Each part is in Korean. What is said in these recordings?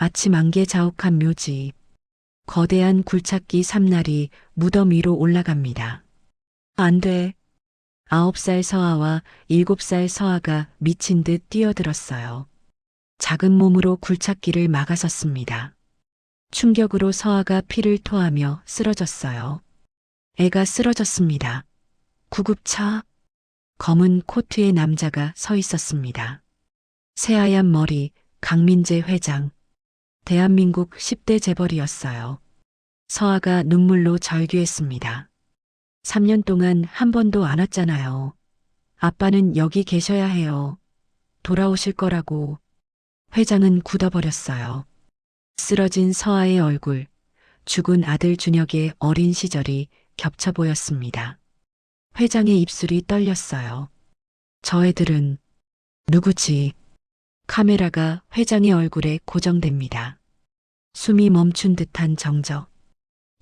아침 안개 자욱한 묘지. 거대한 굴착기 삼날이 무덤 위로 올라갑니다. 안 돼. 9살 서아와 7살 서아가 미친 듯 뛰어들었어요. 작은 몸으로 굴착기를 막아섰습니다. 충격으로 서아가 피를 토하며 쓰러졌어요. 애가 쓰러졌습니다. 구급차. 검은 코트의 남자가 서 있었습니다. 새하얀 머리, 강민재 회장. 대한민국 10대 재벌이었어요. 서아가 눈물로 절규했습니다. 3년 동안 한 번도 안 왔잖아요. 아빠는 여기 계셔야 해요. 돌아오실 거라고. 회장은 굳어버렸어요. 쓰러진 서아의 얼굴, 죽은 아들 준혁의 어린 시절이 겹쳐 보였습니다. 회장의 입술이 떨렸어요. 저 애들은 누구지? 카메라가 회장의 얼굴에 고정됩니다. 숨이 멈춘 듯한 정적.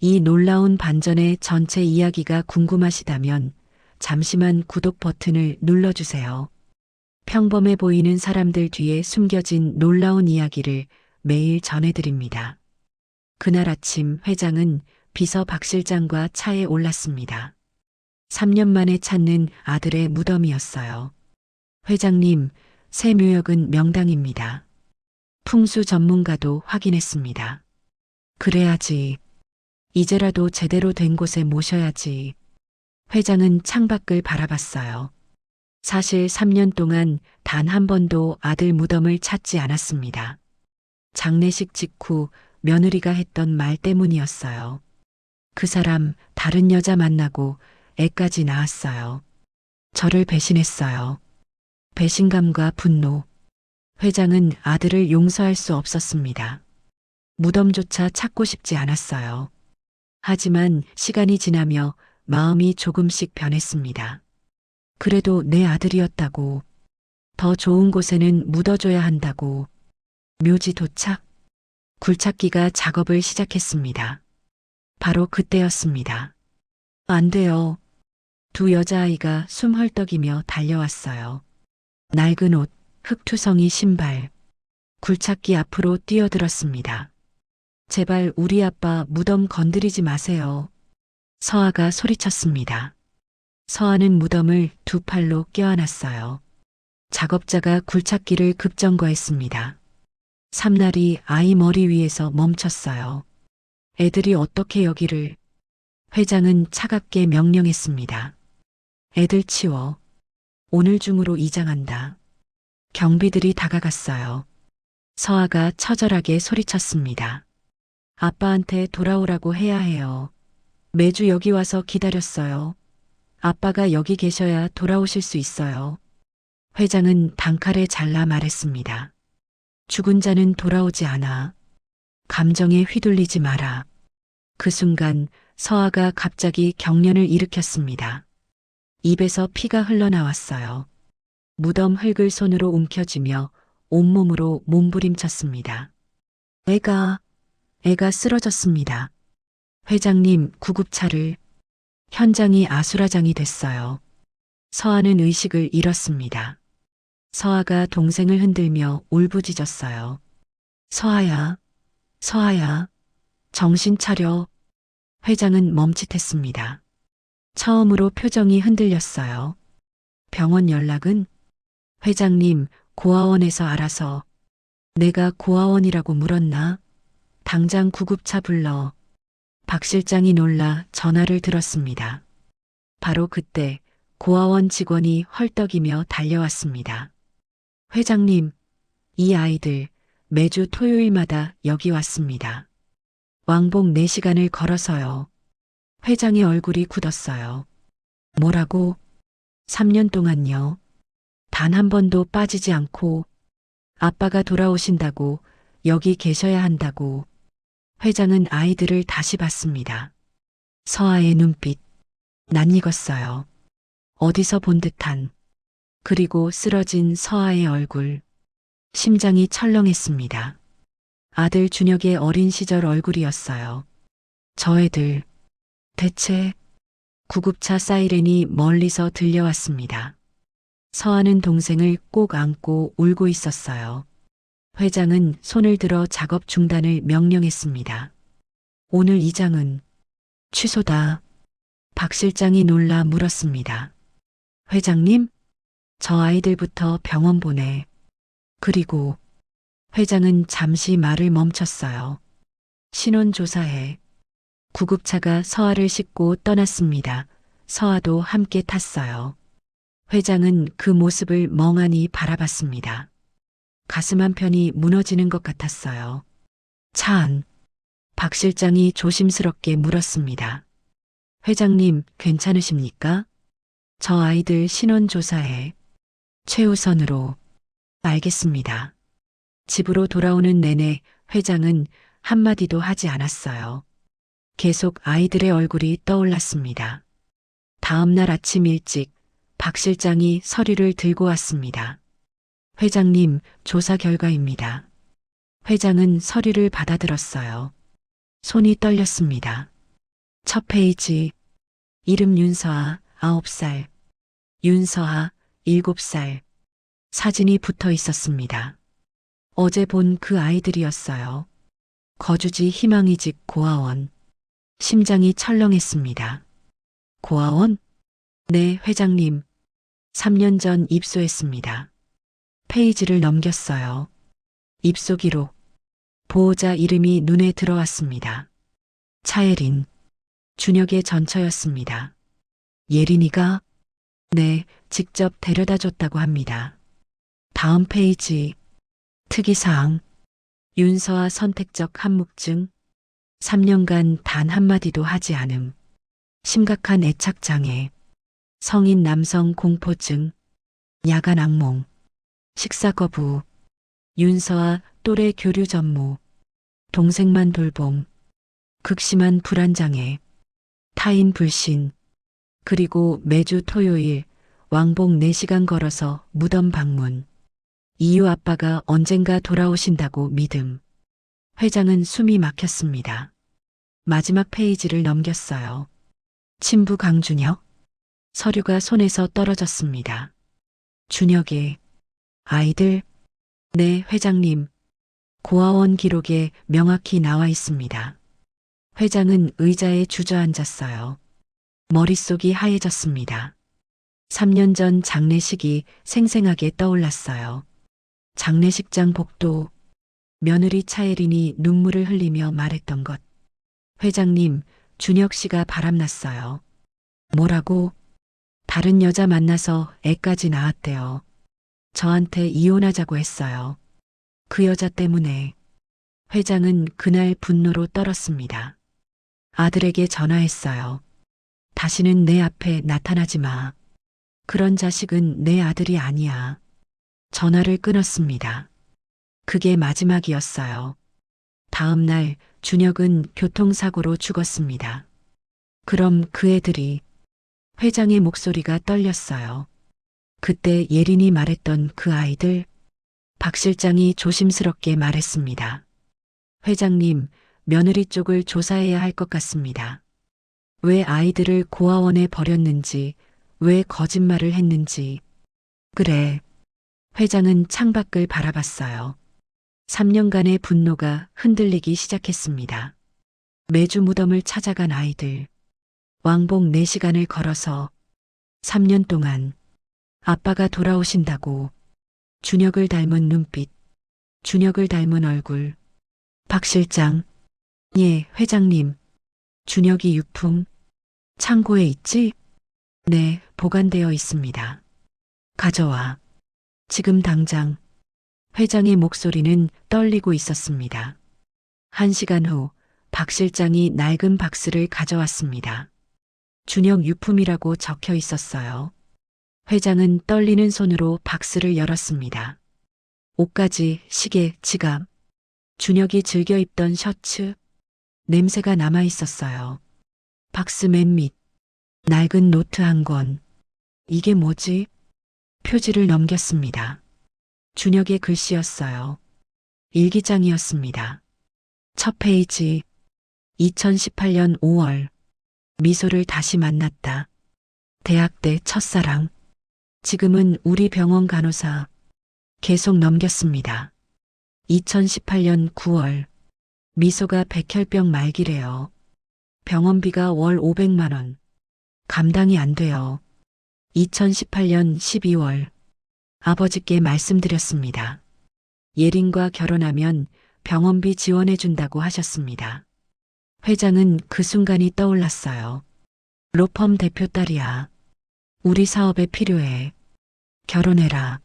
이 놀라운 반전의 전체 이야기가 궁금하시다면 잠시만 구독 버튼을 눌러주세요. 평범해 보이는 사람들 뒤에 숨겨진 놀라운 이야기를 매일 전해드립니다. 그날 아침 회장은 비서 박 실장과 차에 올랐습니다. 3년 만에 찾는 아들의 무덤이었어요. 회장님, 새 묘역은 명당입니다. 풍수 전문가도 확인했습니다. 그래야지. 이제라도 제대로 된 곳에 모셔야지. 회장은 창밖을 바라봤어요. 사실 3년 동안 단 한 번도 아들 무덤을 찾지 않았습니다. 장례식 직후 며느리가 했던 말 때문이었어요. 그 사람 다른 여자 만나고 애까지 낳았어요. 저를 배신했어요. 배신감과 분노. 회장은 아들을 용서할 수 없었습니다. 무덤조차 찾고 싶지 않았어요. 하지만 시간이 지나며 마음이 조금씩 변했습니다. 그래도 내 아들이었다고. 더 좋은 곳에는 묻어줘야 한다고. 묘지 도착. 굴착기가 작업을 시작했습니다. 바로 그때였습니다. 안 돼요. 두 여자아이가 숨 헐떡이며 달려왔어요. 낡은 옷, 흙투성이 신발. 굴착기 앞으로 뛰어들었습니다. 제발 우리 아빠 무덤 건드리지 마세요. 서아가 소리쳤습니다. 서아는 무덤을 두 팔로 껴안았어요. 작업자가 굴착기를 급정거했습니다. 삼날이 아이 머리 위에서 멈췄어요. 애들이 어떻게 여기를. 회장은 차갑게 명령했습니다. 애들 치워. 오늘 중으로 이장한다. 경비들이 다가갔어요. 서아가 처절하게 소리쳤습니다. 아빠한테 돌아오라고 해야 해요. 매주 여기 와서 기다렸어요. 아빠가 여기 계셔야 돌아오실 수 있어요. 회장은 단칼에 잘라 말했습니다. 죽은 자는 돌아오지 않아. 감정에 휘둘리지 마라. 그 순간 서아가 갑자기 경련을 일으켰습니다. 입에서 피가 흘러나왔어요. 무덤 흙을 손으로 움켜쥐며 온몸으로 몸부림쳤습니다. 애가 쓰러졌습니다. 회장님, 구급차를. 현장이 아수라장이 됐어요. 서아는 의식을 잃었습니다. 서아가 동생을 흔들며 울부짖었어요. 서아야, 서아야, 정신 차려. 회장은 멈칫했습니다. 처음으로 표정이 흔들렸어요. 병원 연락은? 회장님, 고아원에서 알아서. 내가 고아원이라고 물었나? 당장 구급차 불러. 박 실장이 놀라 전화를 들었습니다. 바로 그때 고아원 직원이 헐떡이며 달려왔습니다. 회장님, 이 아이들 매주 토요일마다 여기 왔습니다. 왕복 4시간을 걸어서요. 회장의 얼굴이 굳었어요. 뭐라고? 3년 동안요. 단 한 번도 빠지지 않고 아빠가 돌아오신다고 여기 계셔야 한다고. 회장은 아이들을 다시 봤습니다. 서아의 눈빛, 낯익었어요. 어디서 본 듯한. 그리고 쓰러진 서아의 얼굴. 심장이 철렁했습니다. 아들 준혁의 어린 시절 얼굴이었어요. 저 애들. 대체. 구급차 사이렌이 멀리서 들려왔습니다. 서아는 동생을 꼭 안고 울고 있었어요. 회장은 손을 들어 작업 중단을 명령했습니다. 오늘 이장은 취소다. 박 실장이 놀라 물었습니다. 회장님? 저 아이들부터 병원 보내. 그리고 회장은 잠시 말을 멈췄어요. 신원 조사해. 구급차가 서아를 싣고 떠났습니다. 서아도 함께 탔어요. 회장은 그 모습을 멍하니 바라봤습니다. 가슴 한편이 무너지는 것 같았어요. 차 안. 박 실장이 조심스럽게 물었습니다. 회장님, 괜찮으십니까? 저 아이들 신원 조사해. 최우선으로. 알겠습니다. 집으로 돌아오는 내내 회장은 한마디도 하지 않았어요. 계속 아이들의 얼굴이 떠올랐습니다. 다음 날 아침 일찍 박 실장이 서류를 들고 왔습니다. 회장님, 조사 결과입니다. 회장은 서류를 받아들었어요. 손이 떨렸습니다. 첫 페이지. 이름 윤서아, 9살. 윤서아, 7살. 사진이 붙어 있었습니다. 어제 본 그 아이들이었어요. 거주지 희망이집 고아원. 심장이 철렁했습니다. 고아원? 네, 회장님. 3년 전 입소했습니다. 페이지를 넘겼어요. 입소 기록. 보호자 이름이 눈에 들어왔습니다. 차예린. 준혁의 전처였습니다. 예린이가? 네, 직접 데려다 줬다고 합니다. 다음 페이지. 특이사항. 윤서아 선택적 한묵증. 3년간 단 한마디도 하지 않음. 심각한 애착장애. 성인 남성 공포증. 야간 악몽. 식사 거부. 윤서아 또래 교류 전무. 동생만 돌봄. 극심한 불안장애. 타인 불신. 그리고 매주 토요일 왕복 4시간 걸어서 무덤 방문. 이유 아빠가 언젠가 돌아오신다고 믿음. 회장은 숨이 막혔습니다. 마지막 페이지를 넘겼어요. 친부 강준혁. 서류가 손에서 떨어졌습니다. 준혁의 아이들. 네, 회장님. 고아원 기록에 명확히 나와 있습니다. 회장은 의자에 주저앉았어요. 머릿속이 하얘졌습니다. 3년 전 장례식이 생생하게 떠올랐어요. 장례식장 복도. 며느리 차예린이 눈물을 흘리며 말했던 것. 회장님, 준혁 씨가 바람났어요. 뭐라고? 다른 여자 만나서 애까지 낳았대요. 저한테 이혼하자고 했어요. 그 여자 때문에. 회장은 그날 분노로 떨었습니다. 아들에게 전화했어요. 다시는 내 앞에 나타나지 마. 그런 자식은 내 아들이 아니야. 전화를 끊었습니다. 그게 마지막이었어요. 다음 날 준혁은 교통사고로 죽었습니다. 그럼 그 애들이. 회장의 목소리가 떨렸어요. 그때 예린이 말했던 그 아이들. 박 실장이 조심스럽게 말했습니다. 회장님, 며느리 쪽을 조사해야 할 것 같습니다. 왜 아이들을 고아원에 버렸는지, 왜 거짓말을 했는지. 그래. 회장은 창밖을 바라봤어요. 3년간의 분노가 흔들리기 시작했습니다. 매주 무덤을 찾아간 아이들. 왕복 4시간을 걸어서 3년 동안. 아빠가 돌아오신다고. 준혁을 닮은 눈빛. 준혁을 닮은 얼굴. 박 실장. 예, 회장님. 준혁이 유품. 창고에 있지? 네, 보관되어 있습니다. 가져와. 지금 당장. 회장의 목소리는 떨리고 있었습니다. 1시간 후 박 실장이 낡은 박스를 가져왔습니다. 준혁 유품이라고 적혀 있었어요. 회장은 떨리는 손으로 박스를 열었습니다. 옷가지, 시계, 지갑. 준혁이 즐겨 입던 셔츠. 냄새가 남아 있었어요. 박스 맨 밑. 낡은 노트 한 권. 이게 뭐지? 표지를 넘겼습니다. 준혁의 글씨였어요. 일기장이었습니다. 첫 페이지. 2018년 5월. 미소를 다시 만났다. 대학 때 첫사랑. 지금은 우리 병원 간호사. 계속 넘겼습니다. 2018년 9월 미소가 백혈병 말기래요. 병원비가 월 500만 원. 감당이 안 돼요. 2018년 12월 아버지께 말씀드렸습니다. 예린과 결혼하면 병원비 지원해 준다고 하셨습니다. 회장은 그 순간이 떠올랐어요. 로펌 대표 딸이야. 우리 사업에 필요해. 결혼해라.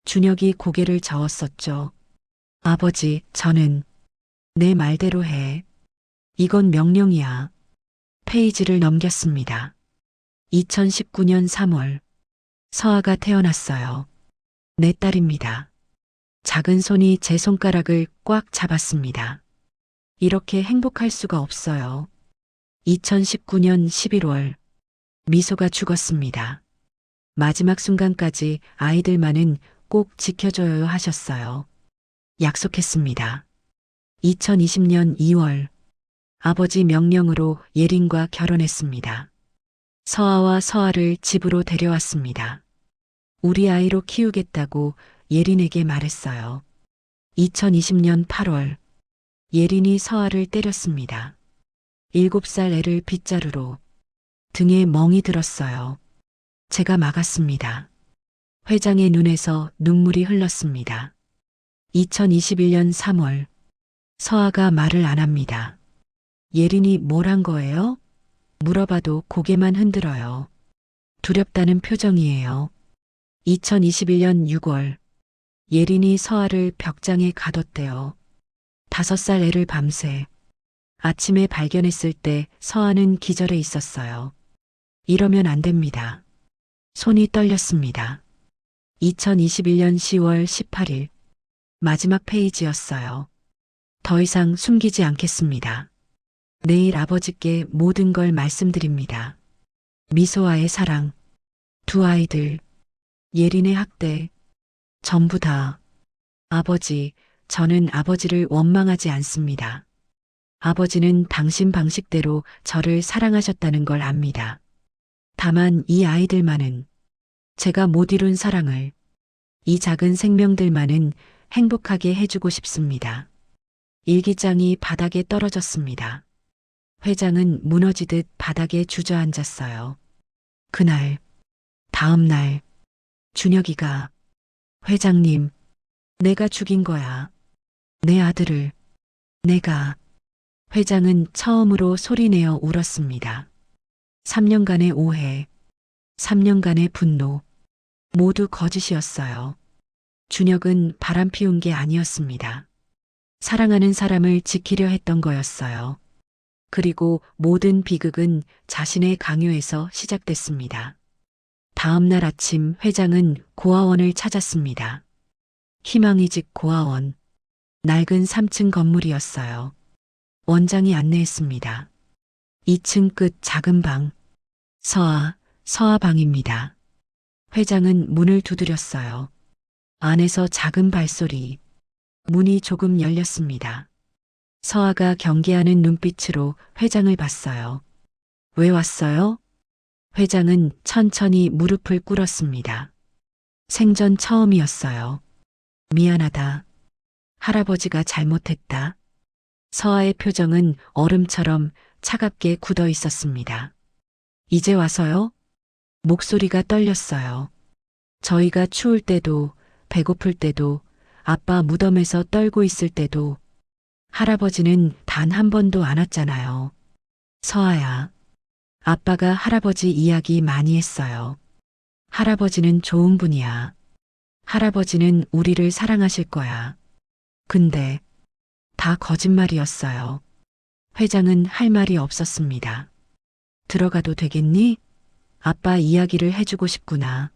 준혁이 고개를 저었었죠. 아버지, 저는 내 말대로 해. 이건 명령이야. 페이지를 넘겼습니다. 2019년 3월 서아가 태어났어요. 내 딸입니다. 작은 손이 제 손가락을 꽉 잡았습니다. 이렇게 행복할 수가 없어요. 2019년 11월 미소가 죽었습니다. 마지막 순간까지 아이들만은 꼭 지켜줘요 하셨어요. 약속했습니다. 2020년 2월 아버지 명령으로 예린과 결혼했습니다. 서아와 서아를 집으로 데려왔습니다. 우리 아이로 키우겠다고 예린에게 말했어요. 2020년 8월 예린이 서아를 때렸습니다. 7살 애를 빗자루로 등에 멍이 들었어요. 제가 막았습니다. 회장의 눈에서 눈물이 흘렀습니다. 2021년 3월 서아가 말을 안 합니다. 예린이 뭘 한 거예요? 물어봐도 고개만 흔들어요. 두렵다는 표정이에요. 2021년 6월 예린이 서아를 벽장에 가뒀대요. 5살 애를 밤새. 아침에 발견했을 때 서아는 기절해 있었어요. 이러면 안 됩니다. 손이 떨렸습니다. 2021년 10월 18일 마지막 페이지였어요. 더 이상 숨기지 않겠습니다. 내일 아버지께 모든 걸 말씀드립니다. 미소와의 사랑, 두 아이들, 예린의 학대, 전부 다. 아버지, 저는 아버지를 원망하지 않습니다. 아버지는 당신 방식대로 저를 사랑하셨다는 걸 압니다. 다만 이 아이들만은 제가 못 이룬 사랑을, 이 작은 생명들만은 행복하게 해주고 싶습니다. 일기장이 바닥에 떨어졌습니다. 회장은 무너지듯 바닥에 주저앉았어요. 그날, 다음 날, 준혁이가 회장님, 내가 죽인 거야. 내 아들을, 내가. 회장은 처음으로 소리내어 울었습니다. 3년간의 오해, 3년간의 분노, 모두 거짓이었어요. 준혁은 바람 피운 게 아니었습니다. 사랑하는 사람을 지키려 했던 거였어요. 그리고 모든 비극은 자신의 강요에서 시작됐습니다. 다음 날 아침 회장은 고아원을 찾았습니다. 희망이집 고아원. 낡은 3층 건물이었어요. 원장이 안내했습니다. 2층 끝 작은 방. 서아 방입니다. 회장은 문을 두드렸어요. 안에서 작은 발소리. 문이 조금 열렸습니다. 서아가 경계하는 눈빛으로 회장을 봤어요. 왜 왔어요? 회장은 천천히 무릎을 꿇었습니다. 생전 처음이었어요. 미안하다. 할아버지가 잘못했다. 서아의 표정은 얼음처럼 차갑게 굳어 있었습니다. 이제 와서요? 목소리가 떨렸어요. 저희가 추울 때도, 배고플 때도, 아빠 무덤에서 떨고 있을 때도 할아버지는 단 한 번도 안 왔잖아요. 서아야, 아빠가 할아버지 이야기 많이 했어요. 할아버지는 좋은 분이야. 할아버지는 우리를 사랑하실 거야. 근데 다 거짓말이었어요. 회장은 할 말이 없었습니다. 들어가도 되겠니? 아빠 이야기를 해주고 싶구나.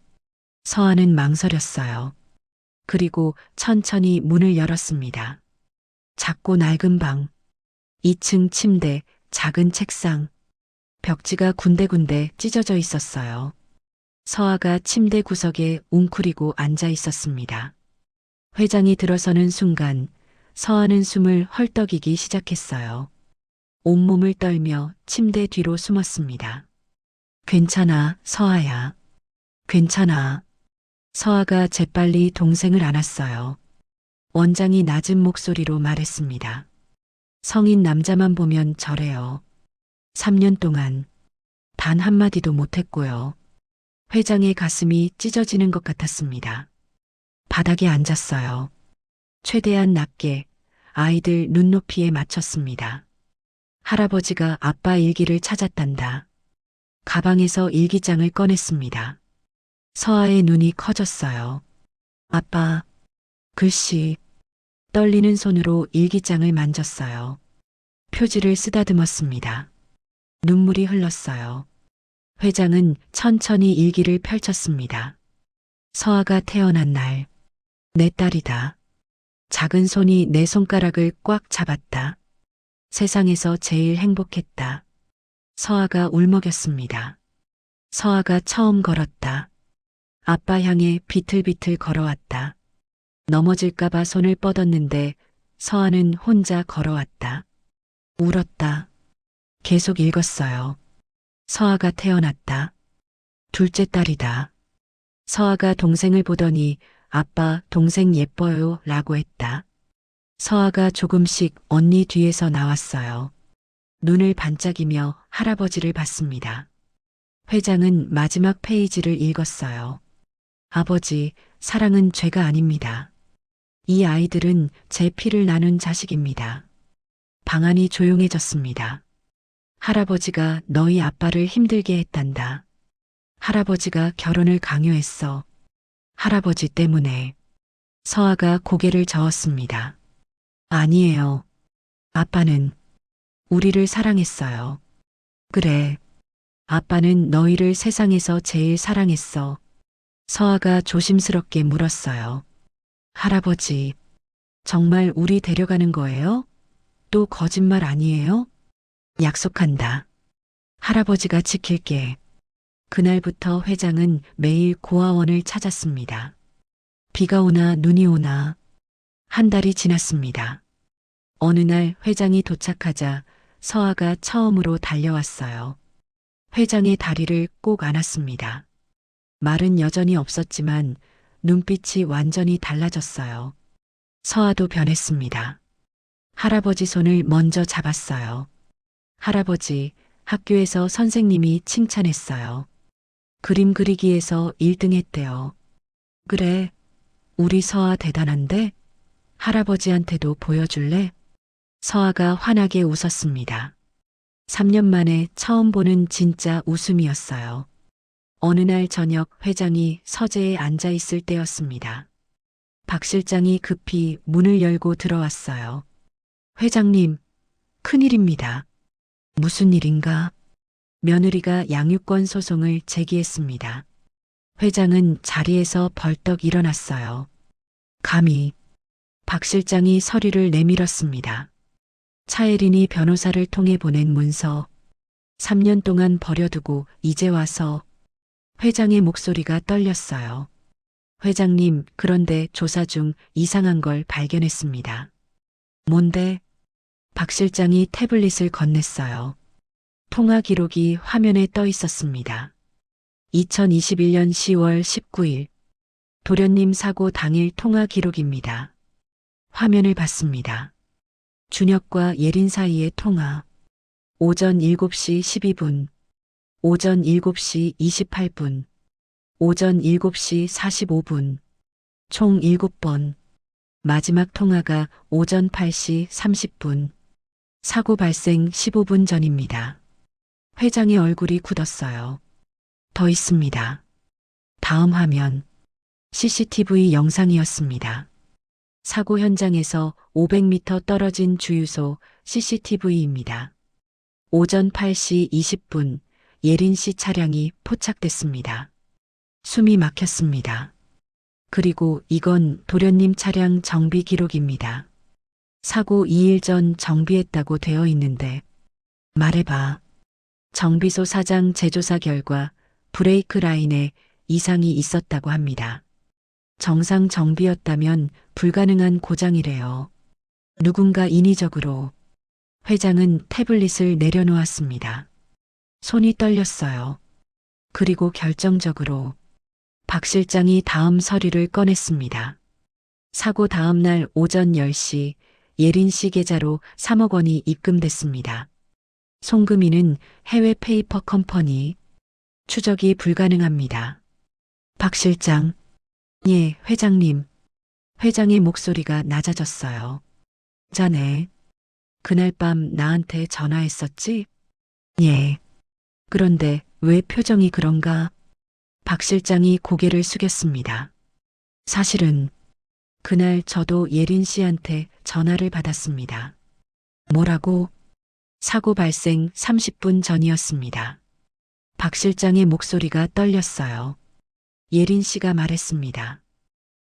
서아는 망설였어요. 그리고 천천히 문을 열었습니다. 작고 낡은 방, 2층 침대, 작은 책상, 벽지가 군데군데 찢어져 있었어요. 서아가 침대 구석에 웅크리고 앉아 있었습니다. 회장이 들어서는 순간 서아는 숨을 헐떡이기 시작했어요. 온몸을 떨며 침대 뒤로 숨었습니다. 괜찮아, 서아야. 괜찮아. 서아가 재빨리 동생을 안았어요. 원장이 낮은 목소리로 말했습니다. 성인 남자만 보면 저래요. 3년 동안 단 한마디도 못했고요. 회장의 가슴이 찢어지는 것 같았습니다. 바닥에 앉았어요. 최대한 낮게 아이들 눈높이에 맞췄습니다. 할아버지가 아빠 일기를 찾았단다. 가방에서 일기장을 꺼냈습니다. 서아의 눈이 커졌어요. 아빠, 글씨, 떨리는 손으로 일기장을 만졌어요. 표지를 쓰다듬었습니다. 눈물이 흘렀어요. 회장은 천천히 일기를 펼쳤습니다. 서아가 태어난 날, 내 딸이다. 작은 손이 내 손가락을 꽉 잡았다. 세상에서 제일 행복했다. 서아가 울먹였습니다. 서아가 처음 걸었다. 아빠 향해 비틀비틀 걸어왔다. 넘어질까봐 손을 뻗었는데 서아는 혼자 걸어왔다. 울었다. 계속 읽었어요. 서아가 태어났다. 둘째 딸이다. 서아가 동생을 보더니 아빠 동생 예뻐요 라고 했다. 서아가 조금씩 언니 뒤에서 나왔어요. 눈을 반짝이며 할아버지를 봤습니다. 회장은 마지막 페이지를 읽었어요. 아버지, 사랑은 죄가 아닙니다. 이 아이들은 제 피를 나눈 자식입니다. 방안이 조용해졌습니다. 할아버지가 너희 아빠를 힘들게 했단다. 할아버지가 결혼을 강요했어. 할아버지 때문에. 서아가 고개를 저었습니다. 아니에요. 아빠는 우리를 사랑했어요. 그래. 아빠는 너희를 세상에서 제일 사랑했어. 서아가 조심스럽게 물었어요. 할아버지, 정말 우리 데려가는 거예요? 또 거짓말 아니에요? 약속한다. 할아버지가 지킬게. 그날부터 회장은 매일 고아원을 찾았습니다. 비가 오나 눈이 오나 한 달이 지났습니다. 어느 날 회장이 도착하자 서아가 처음으로 달려왔어요. 회장의 다리를 꼭 안았습니다. 말은 여전히 없었지만 눈빛이 완전히 달라졌어요. 서아도 변했습니다. 할아버지 손을 먼저 잡았어요. 할아버지, 학교에서 선생님이 칭찬했어요. 그림 그리기에서 1등 했대요. 그래, 우리 서아 대단한데? 할아버지한테도 보여줄래? 서아가 환하게 웃었습니다. 3년 만에 처음 보는 진짜 웃음이었어요. 어느 날 저녁 회장이 서재에 앉아 있을 때였습니다. 박 실장이 급히 문을 열고 들어왔어요. 회장님, 큰일입니다. 무슨 일인가? 며느리가 양육권 소송을 제기했습니다. 회장은 자리에서 벌떡 일어났어요. 감히. 박 실장이 서류를 내밀었습니다. 차혜린이 변호사를 통해 보낸 문서. 3년 동안 버려두고 이제 와서. 회장의 목소리가 떨렸어요. 회장님, 그런데 조사 중 이상한 걸 발견했습니다. 뭔데? 박 실장이 태블릿을 건넸어요. 통화 기록이 화면에 떠 있었습니다. 2021년 10월 19일. 도련님 사고 당일 통화 기록입니다. 화면을 봤습니다. 준혁과 예린 사이의 통화. 오전 7시 12분. 오전 7시 28분. 오전 7시 45분. 총 7번. 마지막 통화가 오전 8시 30분. 사고 발생 15분 전입니다. 회장의 얼굴이 굳었어요. 더 있습니다. 다음 화면. CCTV 영상이었습니다. 사고 현장에서 500m 떨어진 주유소 CCTV입니다. 오전 8시 20분 예린 씨 차량이 포착됐습니다. 숨이 막혔습니다. 그리고 이건 도련님 차량 정비 기록입니다. 사고 2일 전 정비했다고 되어 있는데 말해봐. 정비소 사장 재조사 결과 브레이크 라인에 이상이 있었다고 합니다. 정상 정비였다면 불가능한 고장이래요. 누군가 인위적으로. 회장은 태블릿을 내려놓았습니다. 손이 떨렸어요. 그리고 결정적으로 박 실장이 다음 서류를 꺼냈습니다. 사고 다음 날 오전 10시 예린 씨 계좌로 3억 원이 입금됐습니다. 송금인은 해외 페이퍼 컴퍼니. 추적이 불가능합니다. 박 실장. 예, 회장님. 회장의 목소리가 낮아졌어요. 자네. 그날 밤 나한테 전화했었지? 예. 그런데 왜 표정이 그런가? 박 실장이 고개를 숙였습니다. 사실은 그날 저도 예린 씨한테 전화를 받았습니다. 뭐라고? 사고 발생 30분 전이었습니다. 박 실장의 목소리가 떨렸어요. 예린 씨가 말했습니다.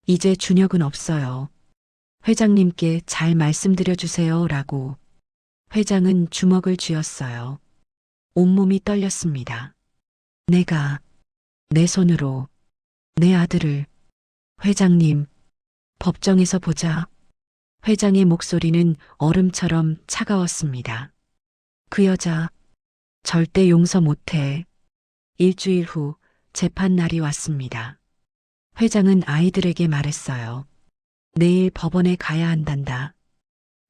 이제 준혁은 없어요. 회장님께 잘 말씀드려 주세요. 라고. 회장은 주먹을 쥐었어요. 온몸이 떨렸습니다. 내가 내 손으로 내 아들을. 회장님, 법정에서 보자. 회장의 목소리는 얼음처럼 차가웠습니다. 그 여자 절대 용서 못해. 일주일 후 재판 날이 왔습니다. 회장은 아이들에게 말했어요. 내일 법원에 가야 한단다.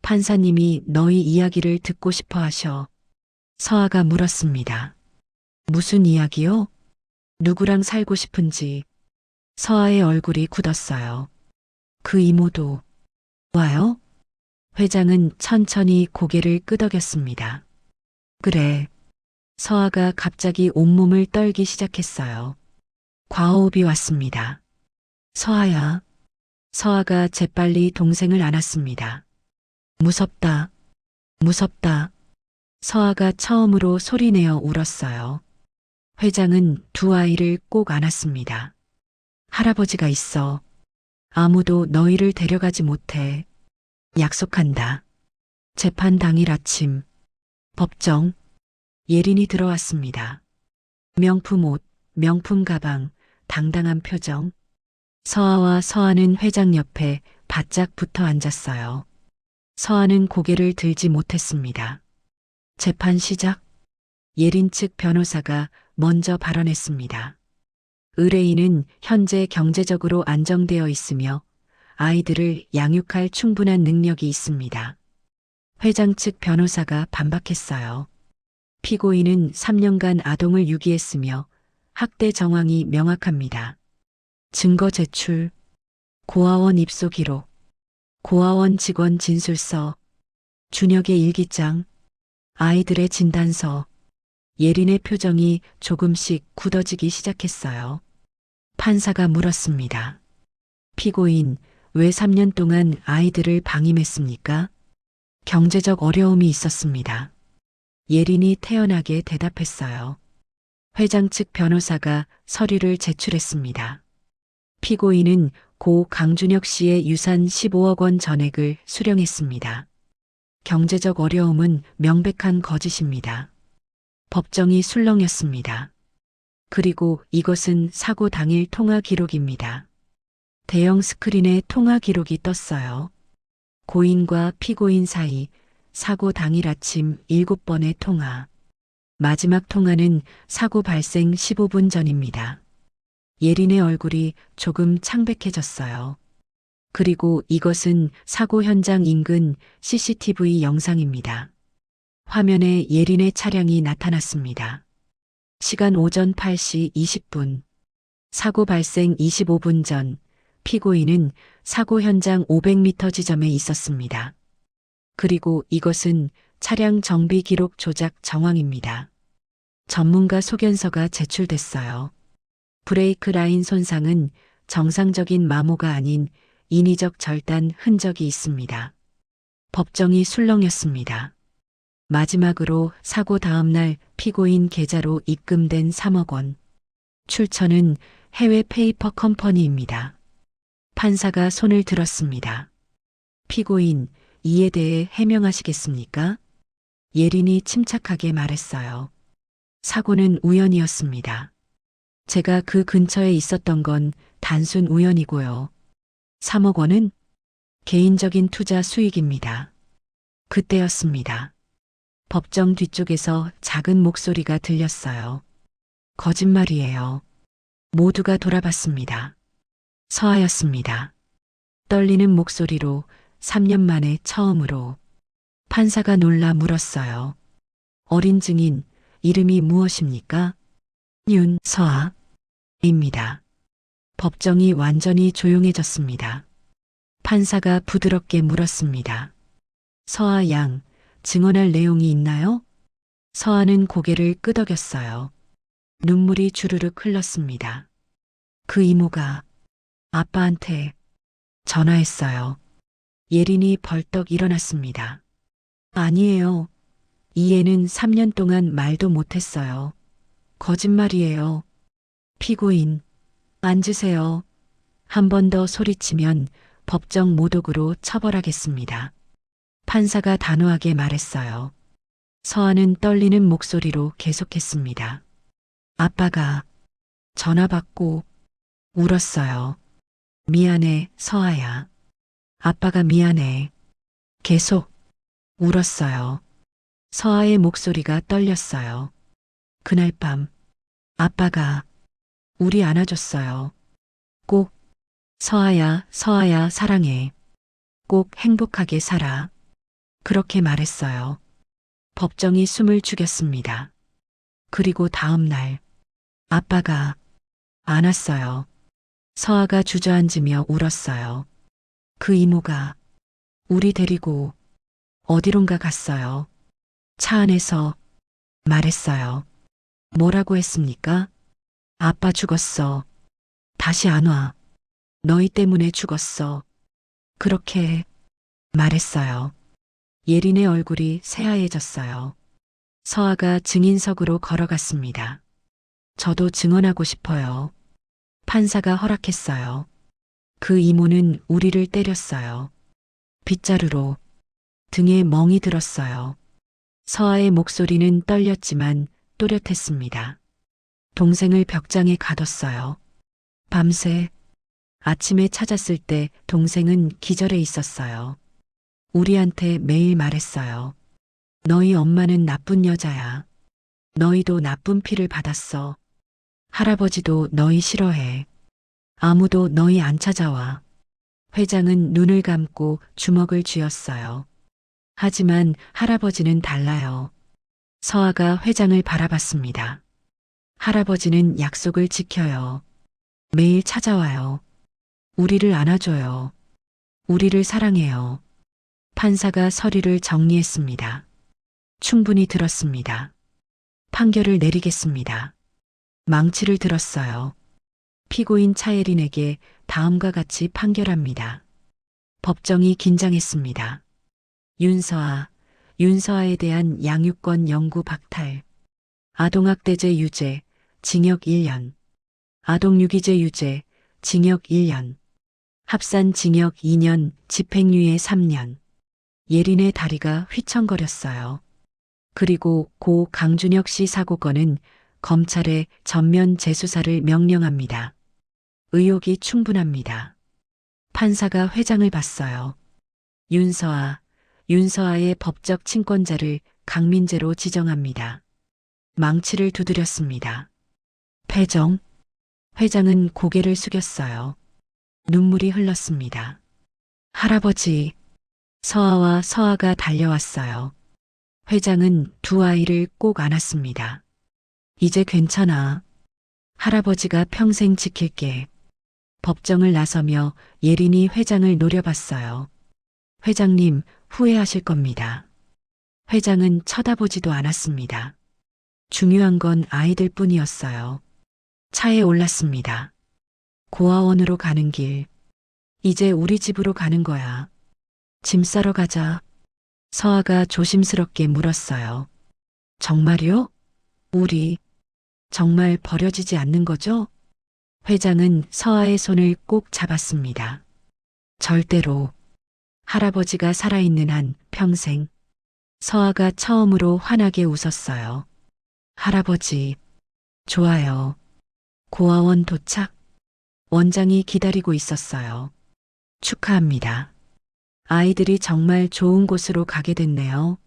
판사님이 너희 이야기를 듣고 싶어 하셔. 서아가 물었습니다. 무슨 이야기요? 누구랑 살고 싶은지. 서아의 얼굴이 굳었어요. 그 이모도 와요? 회장은 천천히 고개를 끄덕였습니다. 그래. 서아가 갑자기 온몸을 떨기 시작했어요. 과호흡이 왔습니다. 서아야. 서아가 재빨리 동생을 안았습니다. 무섭다. 무섭다. 서아가 처음으로 소리내어 울었어요. 회장은 두 아이를 꼭 안았습니다. 할아버지가 있어. 아무도 너희를 데려가지 못해. 약속한다. 재판 당일 아침. 법정. 예린이 들어왔습니다. 명품 옷, 명품 가방, 당당한 표정. 서아와 서아는 회장 옆에 바짝 붙어 앉았어요. 서아는 고개를 들지 못했습니다. 재판 시작. 예린 측 변호사가 먼저 발언했습니다. 의뢰인은 현재 경제적으로 안정되어 있으며 아이들을 양육할 충분한 능력이 있습니다. 회장 측 변호사가 반박했어요. 피고인은 3년간 아동을 유기했으며 학대 정황이 명확합니다. 증거 제출, 고아원 입소 기록, 고아원 직원 진술서, 준혁의 일기장, 아이들의 진단서. 예린의 표정이 조금씩 굳어지기 시작했어요. 판사가 물었습니다. 피고인, 왜 3년 동안 아이들을 방임했습니까? 경제적 어려움이 있었습니다. 예린이 태연하게 대답했어요. 회장 측 변호사가 서류를 제출했습니다. 피고인은 고 강준혁 씨의 유산 15억 원 전액을 수령했습니다. 경제적 어려움은 명백한 거짓입니다. 법정이 술렁였습니다. 그리고 이것은 사고 당일 통화 기록입니다. 대형 스크린에 통화 기록이 떴어요. 고인과 피고인 사이 사고 당일 아침 7번의 통화. 마지막 통화는 사고 발생 15분 전입니다. 예린의 얼굴이 조금 창백해졌어요. 그리고 이것은 사고 현장 인근 CCTV 영상입니다. 화면에 예린의 차량이 나타났습니다. 시간 오전 8시 20분. 사고 발생 25분 전, 피고인은 사고 현장 500m 지점에 있었습니다. 그리고 이것은 차량 정비 기록 조작 정황입니다. 전문가 소견서가 제출됐어요. 브레이크 라인 손상은 정상적인 마모가 아닌 인위적 절단 흔적이 있습니다. 법정이 술렁였습니다. 마지막으로 사고 다음 날 피고인 계좌로 입금된 3억 원. 출처는 해외 페이퍼 컴퍼니입니다. 판사가 손을 들었습니다. 피고인, 이에 대해 해명하시겠습니까? 예린이 침착하게 말했어요. 사고는 우연이었습니다. 제가 그 근처에 있었던 건 단순 우연이고요. 3억 원은 개인적인 투자 수익입니다. 그때였습니다. 법정 뒤쪽에서 작은 목소리가 들렸어요. 거짓말이에요. 모두가 돌아봤습니다. 서아였습니다. 떨리는 목소리로 3년 만에 처음으로 판사가 놀라 물었어요. 어린 증인, 이름이 무엇입니까? 윤서아입니다. 법정이 완전히 조용해졌습니다. 판사가 부드럽게 물었습니다. 서아 양, 증언할 내용이 있나요? 서아는 고개를 끄덕였어요. 눈물이 주르륵 흘렀습니다. 그 이모가 아빠한테 전화했어요. 예린이 벌떡 일어났습니다. 아니에요. 이 애는 3년 동안 말도 못했어요. 거짓말이에요. 피고인, 앉으세요. 한 번 더 소리치면 법정 모독으로 처벌하겠습니다. 판사가 단호하게 말했어요. 서아는 떨리는 목소리로 계속했습니다. 아빠가 전화 받고 울었어요. 미안해, 서아야. 아빠가 미안해. 계속 울었어요. 서아의 목소리가 떨렸어요. 그날 밤 아빠가 우리 안아줬어요. 꼭 서아야, 서아야 사랑해. 꼭 행복하게 살아. 그렇게 말했어요. 법정이 숨을 죽였습니다. 그리고 다음 날 아빠가 안았어요. 서아가 주저앉으며 울었어요. 그 이모가 우리 데리고 어디론가 갔어요. 차 안에서 말했어요. 뭐라고 했습니까? 아빠 죽었어. 다시 안 와. 너희 때문에 죽었어. 그렇게 말했어요. 예린의 얼굴이 새하얘졌어요. 서아가 증인석으로 걸어갔습니다. 저도 증언하고 싶어요. 판사가 허락했어요. 그 이모는 우리를 때렸어요. 빗자루로 등에 멍이 들었어요. 서아의 목소리는 떨렸지만 또렷했습니다. 동생을 벽장에 가뒀어요. 밤새 아침에 찾았을 때 동생은 기절해 있었어요. 우리한테 매일 말했어요. 너희 엄마는 나쁜 여자야. 너희도 나쁜 피를 받았어. 할아버지도 너희 싫어해. 아무도 너희 안 찾아와. 회장은 눈을 감고 주먹을 쥐었어요. 하지만 할아버지는 달라요. 서아가 회장을 바라봤습니다. 할아버지는 약속을 지켜요. 매일 찾아와요. 우리를 안아줘요. 우리를 사랑해요. 판사가 서류를 정리했습니다. 충분히 들었습니다. 판결을 내리겠습니다. 망치를 들었어요. 피고인 차예린에게 다음과 같이 판결합니다. 법정이 긴장했습니다. 윤서아에 대한 양육권 영구 박탈. 아동학대죄 유죄, 징역 1년. 아동유기죄 유죄, 징역 1년. 합산 징역 2년, 집행유예 3년. 예린의 다리가 휘청거렸어요. 그리고 고 강준혁 씨 사고건은 검찰에 전면 재수사를 명령합니다. 의혹이 충분합니다. 판사가 회장을 봤어요. 윤서아의 법적 친권자를 강민재로 지정합니다. 망치를 두드렸습니다. 패정. 회장은 고개를 숙였어요. 눈물이 흘렀습니다. 할아버지. 서아와 서아가 달려왔어요. 회장은 두 아이를 꼭 안았습니다. 이제 괜찮아. 할아버지가 평생 지킬게. 법정을 나서며 예린이 회장을 노려봤어요. 회장님, 후회하실 겁니다. 회장은 쳐다보지도 않았습니다. 중요한 건 아이들 뿐이었어요. 차에 올랐습니다. 고아원으로 가는 길. 이제 우리 집으로 가는 거야. 짐 싸러 가자. 서아가 조심스럽게 물었어요. 정말요? 우리 정말 버려지지 않는 거죠? 회장은 서아의 손을 꼭 잡았습니다. 절대로. 할아버지가 살아있는 한 평생. 서아가 처음으로 환하게 웃었어요. 할아버지, 좋아요. 고아원 도착. 원장이 기다리고 있었어요. 축하합니다. 아이들이 정말 좋은 곳으로 가게 됐네요.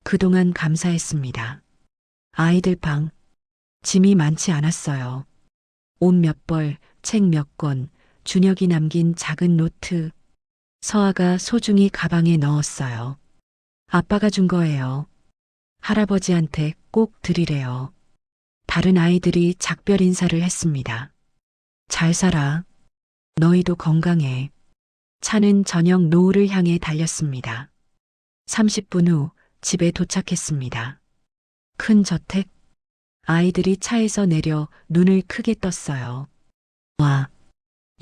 그동안 감사했습니다. 아이들 방. 짐이 많지 않았어요. 옷 몇 벌, 책 몇 권, 준혁이 남긴 작은 노트. 서아가 소중히 가방에 넣었어요. 아빠가 준 거예요. 할아버지한테 꼭 드리래요. 다른 아이들이 작별 인사를 했습니다. 잘 살아. 너희도 건강해. 차는 저녁 노을을 향해 달렸습니다. 30분 후 집에 도착했습니다. 큰 저택. 아이들이 차에서 내려 눈을 크게 떴어요. 와,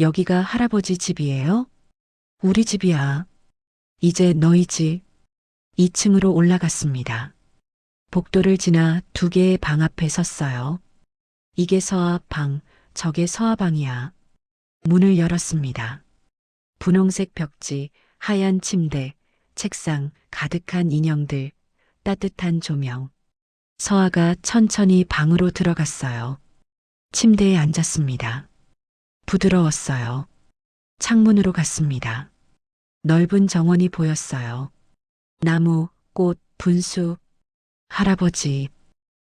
여기가 할아버지 집이에요? 우리 집이야. 이제 너희 집. 2층으로 올라갔습니다. 복도를 지나 두 개의 방 앞에 섰어요. 이게 서아 방, 저게 서아 방이야. 문을 열었습니다. 분홍색 벽지, 하얀 침대, 책상, 가득한 인형들, 따뜻한 조명. 서아가 천천히 방으로 들어갔어요. 침대에 앉았습니다. 부드러웠어요. 창문으로 갔습니다. 넓은 정원이 보였어요. 나무, 꽃, 분수. 할아버지.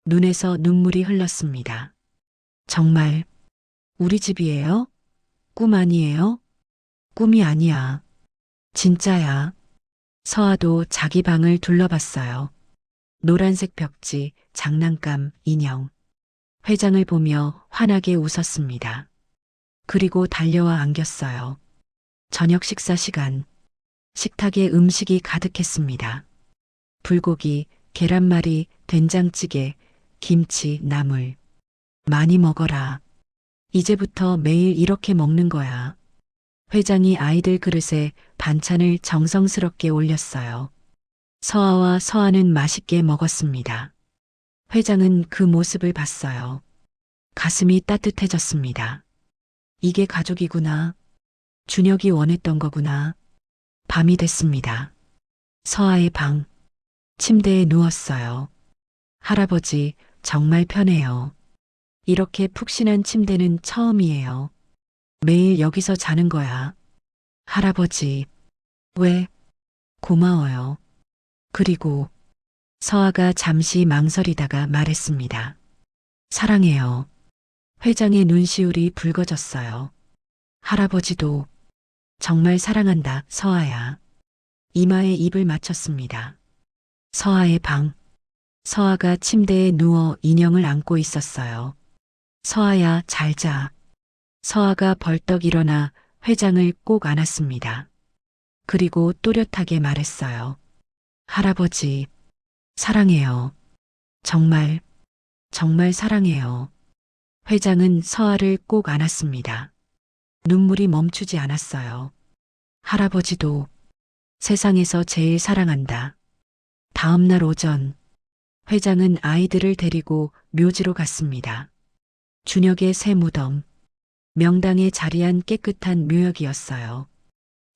눈에서 눈물이 흘렀습니다. 정말 우리 집이에요? 꿈 아니에요? 꿈이 아니야. 진짜야. 서아도 자기 방을 둘러봤어요. 노란색 벽지, 장난감, 인형. 회장을 보며 환하게 웃었습니다. 그리고 달려와 안겼어요. 저녁 식사 시간. 식탁에 음식이 가득했습니다. 불고기, 계란말이, 된장찌개, 김치, 나물. 많이 먹어라. 이제부터 매일 이렇게 먹는 거야. 회장이 아이들 그릇에 반찬을 정성스럽게 올렸어요. 서아와 서아는 맛있게 먹었습니다. 회장은 그 모습을 봤어요. 가슴이 따뜻해졌습니다. 이게 가족이구나. 준혁이 원했던 거구나. 밤이 됐습니다. 서아의 방. 침대에 누웠어요. 할아버지, 정말 편해요. 이렇게 푹신한 침대는 처음이에요. 매일 여기서 자는 거야. 할아버지. 왜? 고마워요. 그리고 서아가 잠시 망설이다가 말했습니다. 사랑해요. 회장의 눈시울이 붉어졌어요. 할아버지도 정말 사랑한다, 서아야. 이마에 입을 맞췄습니다. 서아의 방. 서아가 침대에 누워 인형을 안고 있었어요. 서아야, 잘 자. 서아가 벌떡 일어나 회장을 꼭 안았습니다. 그리고 또렷하게 말했어요. 할아버지, 사랑해요. 정말, 정말 사랑해요. 회장은 서아를 꼭 안았습니다. 눈물이 멈추지 않았어요. 할아버지도 세상에서 제일 사랑한다. 다음 날 오전, 회장은 아이들을 데리고 묘지로 갔습니다. 준혁의 새 무덤, 명당에 자리한 깨끗한 묘역이었어요.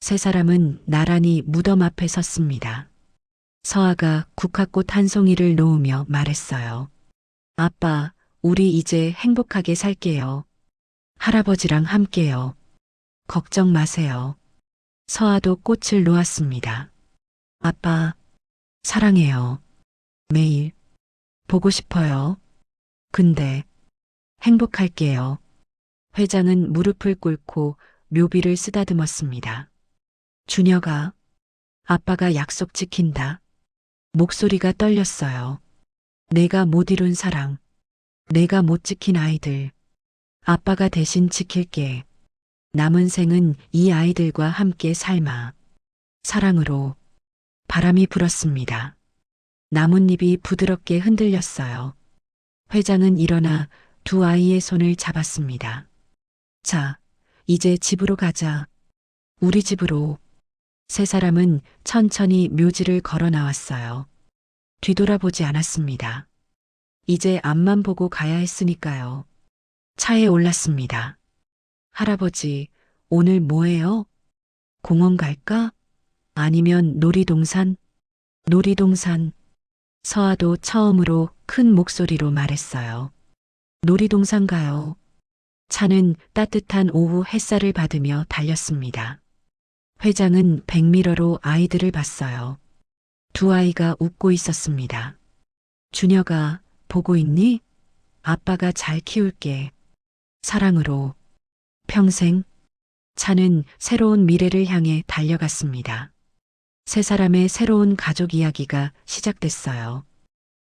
세 사람은 나란히 무덤 앞에 섰습니다. 서아가 국화꽃 한 송이를 놓으며 말했어요. 아빠, 우리 이제 행복하게 살게요. 할아버지랑 함께요. 걱정 마세요. 서아도 꽃을 놓았습니다. 아빠, 사랑해요. 매일 보고 싶어요. 근데 행복할게요. 회장은 무릎을 꿇고 묘비를 쓰다듬었습니다. 준혁아, 아빠가 약속 지킨다. 목소리가 떨렸어요. 내가 못 이룬 사랑, 내가 못 지킨 아이들, 아빠가 대신 지킬게. 남은 생은 이 아이들과 함께 삶아. 사랑으로. 바람이 불었습니다. 나뭇잎이 부드럽게 흔들렸어요. 회장은 일어나 두 아이의 손을 잡았습니다. 자, 이제 집으로 가자. 우리 집으로. 세 사람은 천천히 묘지를 걸어 나왔어요. 뒤돌아보지 않았습니다. 이제 앞만 보고 가야 했으니까요. 차에 올랐습니다. 할아버지, 오늘 뭐해요? 공원 갈까? 아니면 놀이동산? 놀이동산. 서아도 처음으로 큰 목소리로 말했어요. 놀이동산 가요. 차는 따뜻한 오후 햇살을 받으며 달렸습니다. 회장은 백미러로 아이들을 봤어요. 두 아이가 웃고 있었습니다. 준혁아, 보고 있니? 아빠가 잘 키울게. 사랑으로. 평생. 차는 새로운 미래를 향해 달려갔습니다. 세 사람의 새로운 가족 이야기가 시작됐어요.